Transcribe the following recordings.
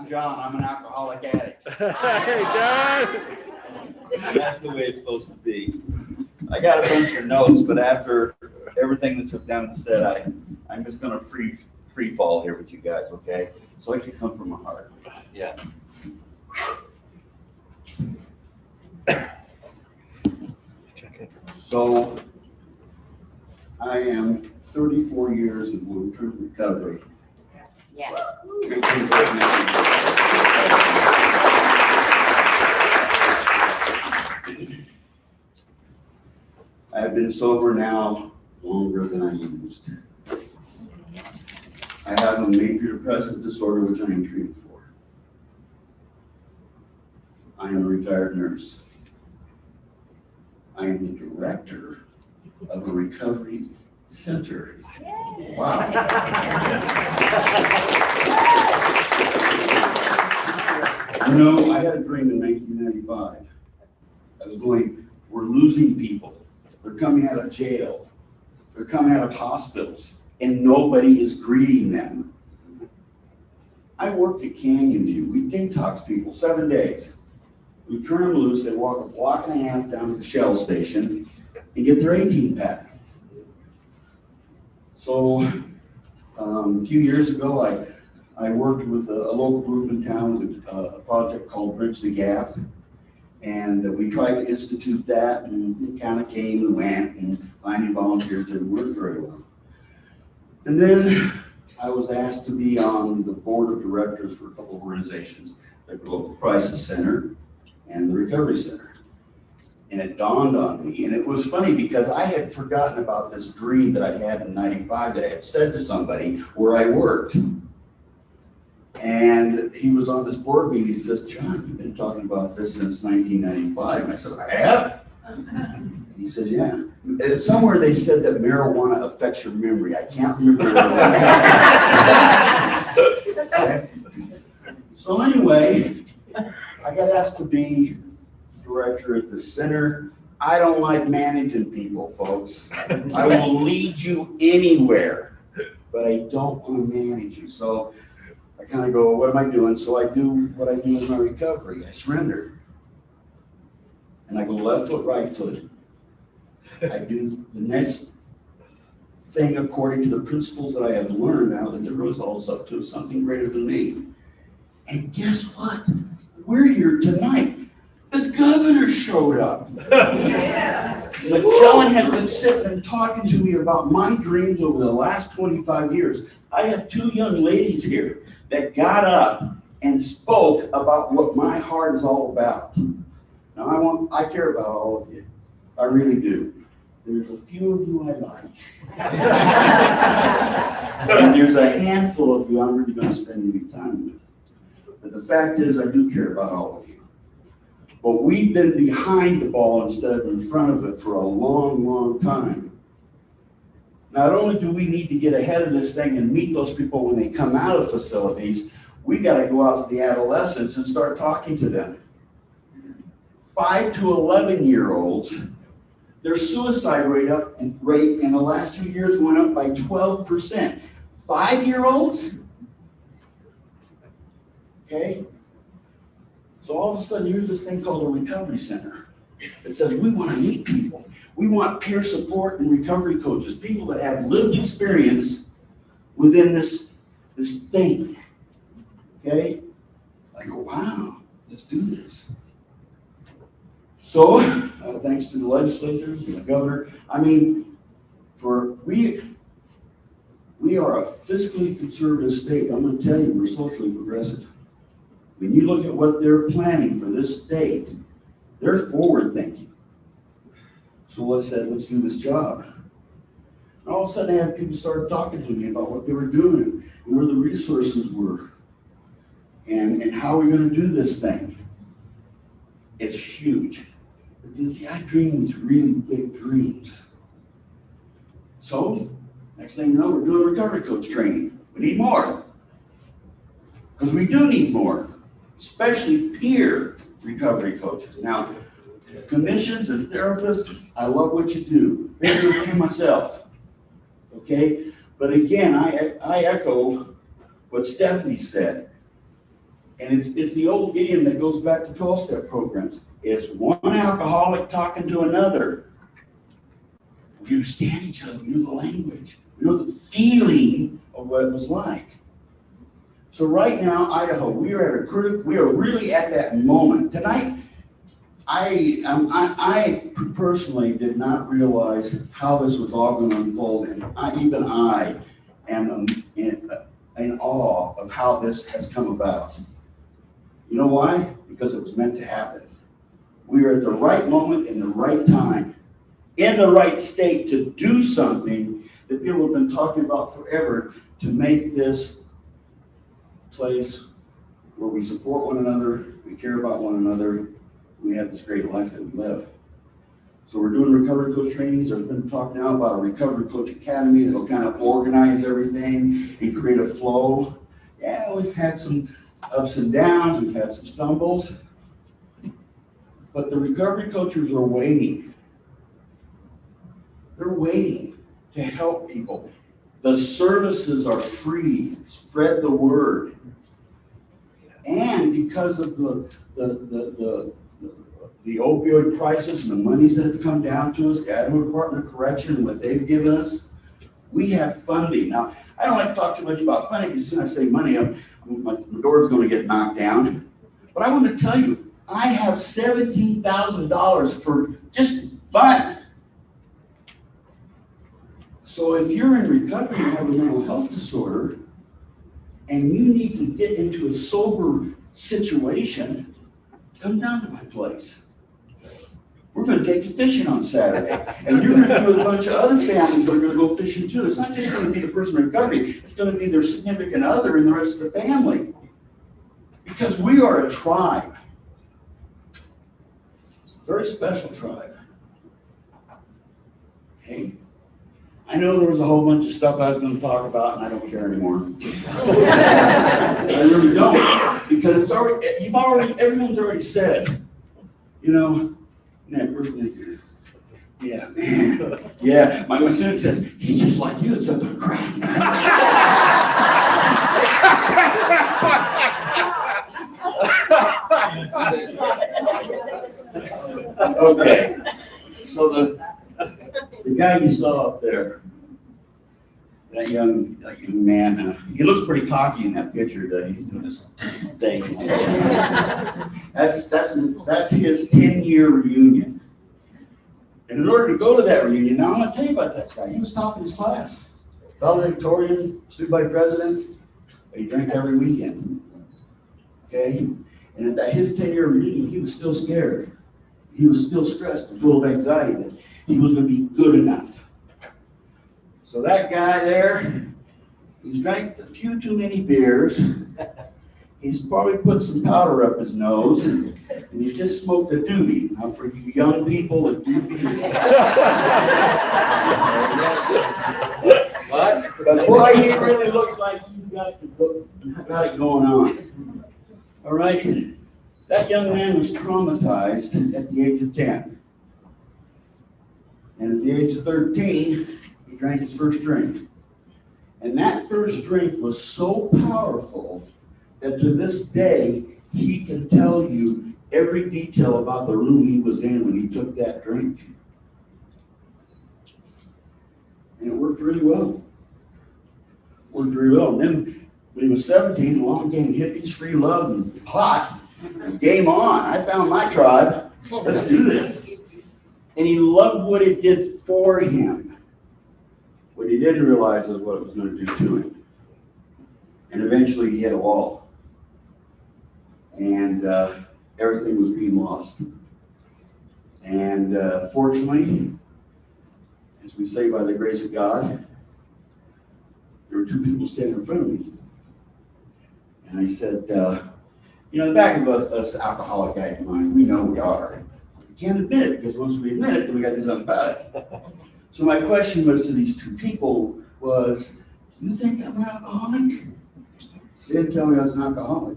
John. I'm an alcoholic addict. Hey, John. That's the way it's supposed to be. I got a bunch of notes, but after everything that's down and said, I'm just gonna free fall here with you guys, okay? So I can come from my heart. Yeah. So I am 34 years in long-term recovery. Yeah. I have been sober now longer than I used. I have a major depressive disorder which I am treated for. I am a retired nurse. I am the director of a recovery center. Wow. You know, I had a dream in 1995. I was going, we're losing people. They're coming out of jail. They're coming out of hospitals, and nobody is greeting them. I worked at Canyon View. We detox people 7 days. We turn them loose, they walk a block and a half down to the Shell station and get their 18-pack. So a few years ago, I worked with a local group in town with a project called Bridge the Gap. And we tried to institute that, and it kind of came and went, and finding volunteers didn't work very well. And then I was asked to be on the board of directors for a couple of organizations, like the Local Crisis Center and the Recovery Center. And it dawned on me, and it was funny because I had forgotten about this dream that I had in '95 that I had said to somebody where I worked. And he was on this board meeting. He says, "John, you've been talking about this since 1995. And I said, "I have?" And he says, "Yeah." And somewhere they said that marijuana affects your memory. I can't remember. Okay. So anyway, I got asked to be director at the center. I don't like managing people, folks. I will lead you anywhere, but I don't want to manage you. So I kind of go, what am I doing? So I do what I do in my recovery. I surrender. And I go left foot, right foot. I do the next thing according to the principles that I have learned now that the results up to something greater than me. And guess what? We're here tonight. The governor showed up. Magellan has been sitting and talking to me about my dreams over the last 25 years. I have two young ladies here that got up and spoke about what my heart is all about. Now I care about all of you. I really do. There's a few of you I like. And there's a handful of you I'm really going to spend any time with. But the fact is, I do care about all of you. But we've been behind the ball instead of in front of it for a long, long time. Not only do we need to get ahead of this thing and meet those people when they come out of facilities, we got to go out to the adolescents and start talking to them. 5 to 11-year-olds, their suicide rate in the last 2 years went up by 12%. 5-year-olds? Okay? So all of a sudden, here's this thing called a recovery center. It says we want to meet people. We want peer support and recovery coaches, people that have lived experience within this thing. Okay? I go, wow, let's do this. So, thanks to the legislators and the governor, I mean, we are a fiscally conservative state. I'm going to tell you, we're socially progressive. When you look at what they're planning for this state, they're forward thinking. So let's do this job. And all of a sudden I had people start talking to me about what they were doing and where the resources were and how we're going to do this thing. It's huge. But then see, I dream these really big dreams. So next thing you know, we're doing recovery coach training. We need more. Because we do need more, especially peer recovery coaches. Now, clinicians and therapists, I love what you do. Maybe do it myself. Okay? But again, I echo what Stephanie said. And it's the old idiom that goes back to 12-step programs. It's one alcoholic talking to another. We understand each other, we know the language, we know the feeling of what it was like. So right now, Idaho, we are really at that moment. Tonight, I personally did not realize how this was all going to unfold, and I am in awe of how this has come about. You know why? Because it was meant to happen. We are at the right moment, in the right time, in the right state to do something that people have been talking about forever, to make this place where we support one another, we care about one another, we have this great life that we live. So we're doing recovery coach trainings. There's been talk now about a recovery coach academy that'll kind of organize everything and create a flow. Yeah, we've had some ups and downs, we've had some stumbles, but the recovery coaches are waiting. They're waiting to help people. The services are free. Spread the word. And because of the opioid crisis and the monies that have come down to us, the Idaho Department of Correction and what they've given us, we have funding. Now, I don't like to talk too much about funding because as soon as I say money, my door's going to get knocked down. But I want to tell you, I have $17,000 for just fun. So if you're in recovery and have a mental health disorder and you need to get into a sober situation, come down to my place. We're going to take you fishing on Saturday. And you're going to be with a bunch of other families that are going to go fishing too. It's not just going to be the person in recovery, it's going to be their significant other and the rest of the family. Because we are a tribe. Very special tribe. Okay? I know there was a whole bunch of stuff I was going to talk about, and I don't care anymore. I really don't, because it's already, everyone's already said. You know, Nick, where's Nick? Yeah, man. Yeah, my student says he's just like you, except on crack. Okay, so the guy you saw up there, that young man, he looks pretty cocky in that picture, doesn't he? He's doing this thing. That's his 10-year reunion. And in order to go to that reunion, now I'm going to tell you about that guy. He was top in his class. Valedictorian, student body president, but he drank every weekend. Okay? And at his 10-year reunion, he was still scared. He was still stressed and full of anxiety that he was going to be good enough. So that guy there, he's drank a few too many beers. He's probably put some powder up his nose, and he just smoked a doobie. Now, for you young people, a doobie. What? But boy, he really looks like he's got it going on. All right? That young man was traumatized at the age of 10. And at the age of 13, he drank his first drink. And that first drink was so powerful that to this day, he can tell you every detail about the room he was in when he took that drink. And it worked really well. And then when he was 17, along came hippies, free love, and pot. And game on. I found my tribe. Let's do this. And he loved what it did for him. What he didn't realize is what it was going to do to him. And eventually he hit a wall. And everything was being lost. And fortunately, as we say by the grace of God, there were two people standing in front of me. And I said, you know, the back of us alcoholic guys mind, we know we are. We can't admit it, because once we admit it, then we got to do something about it. So my question was to these two people was, do you think I'm an alcoholic? They didn't tell me I was an alcoholic.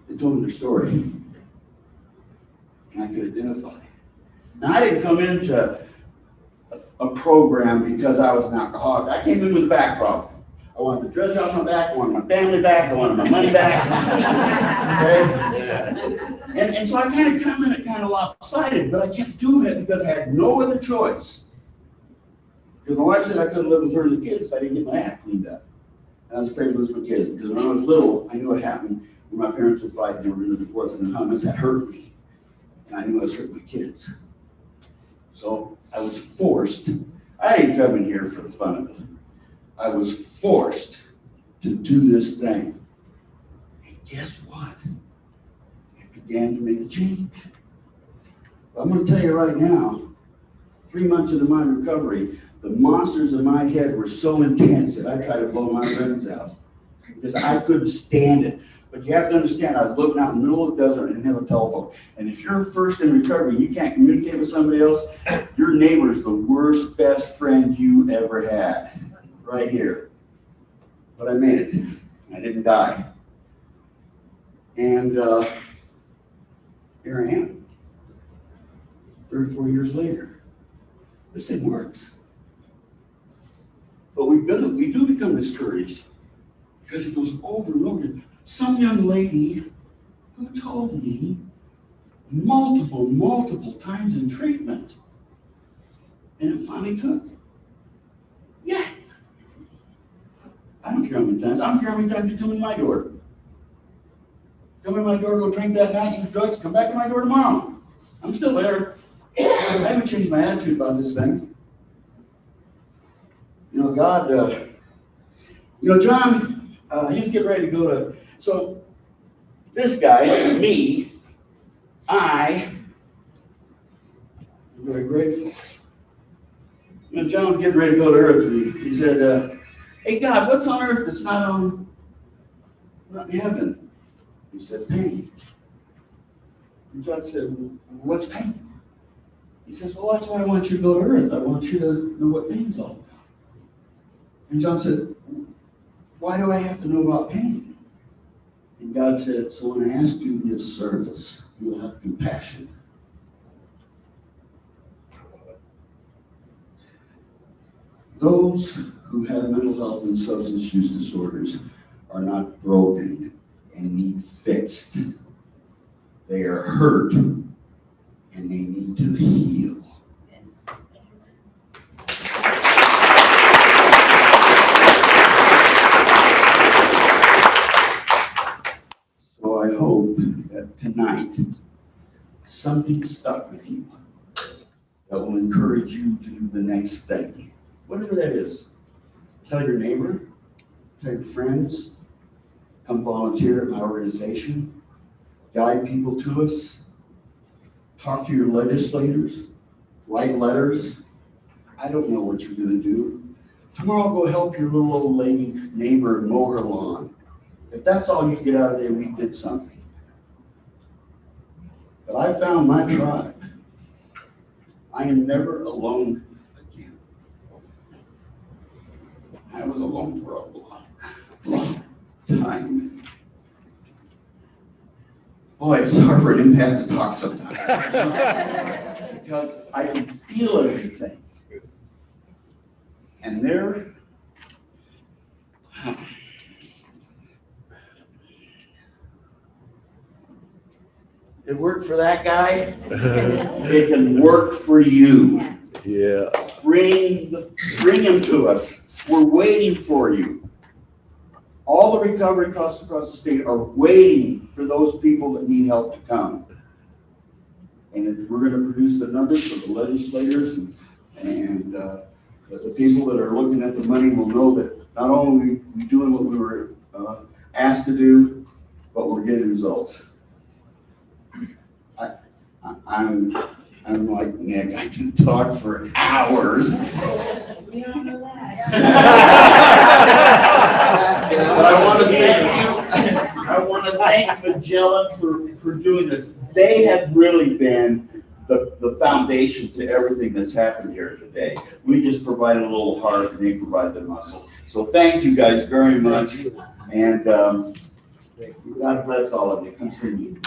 They told me their story. And I could identify. Now, I didn't come into a program because I was an alcoholic. I came in with a back problem. I wanted the drudge off my back, I wanted my family back, I wanted my money back. Okay? And so I kind of come in it kind of lopsided, but I kept doing it because I had no other choice. Because my wife said I couldn't live with her and the kids if I didn't get my act cleaned up. And I was afraid to lose my kids, because when I was little, I knew what happened when my parents would fight and they were in a divorce, and how much that hurt me. And I knew I was hurting my kids. So I was forced. I didn't come in here for the fun of it. I was forced to do this thing. And guess what? I began to make a change. I'm going to tell you right now, 3 months into my recovery, the monsters in my head were so intense that I tried to blow my brains out because I couldn't stand it. But you have to understand, I was living out in the middle of the desert and didn't have a telephone. And if you're first in recovery and you can't communicate with somebody else, your neighbor is the worst best friend you ever had. Right here. But I made it. I didn't die. And here I am. 34 years later. This thing works. But we do become discouraged because it goes over and over. Some young lady who told me multiple times in treatment, and it finally took. Yeah. I don't care how many times. I don't care how many times you come in my door. Come in my door, go drink that night, use drugs, come back to my door tomorrow. I'm still there. I haven't changed my attitude about this thing. You know, God, John, he was getting ready to go to, so this guy, me, I'm very grateful. You know, John was getting ready to go to earth, and he said, hey, God, what's on earth that's not in heaven? He said, pain. And John said, well, what's pain? He says, well, that's why I want you to go to earth. I want you to know what pain's all about. And John said, why do I have to know about pain? And God said, so when I ask you to give service, you'll have compassion. Those who have mental health and substance use disorders are not broken and need fixed. They are hurt and they need to heal. Yes. So I hope that tonight something stuck with you that will encourage you to do the next thing. Whatever that is. Tell your neighbor, tell your friends, come volunteer at my organization, guide people to us, talk to your legislators, write letters. I don't know what you're going to do. Tomorrow go help your little old lady neighbor mow her lawn. If that's all you get out of there, we did something. But I found my tribe. I am never alone again. I was alone for a long time. Boy, it's hard for an empath to talk sometimes. Because I can feel everything. And there, it worked for that guy. It can work for you. Yeah. Bring him to us. We're waiting for you. All the recovery costs across the state are waiting for those people that need help to come. And we're going to produce the numbers for the legislators and the people that are looking at the money will know that not only are we doing what we were asked to do, but we're getting results. I'm like Nick, I can talk for hours. We don't know that. But I want to thank Magellan for doing this. They have really been the foundation to everything that's happened here today. We just provide a little heart and they provide the muscle. So thank you guys very much. And God bless all of you. Continue.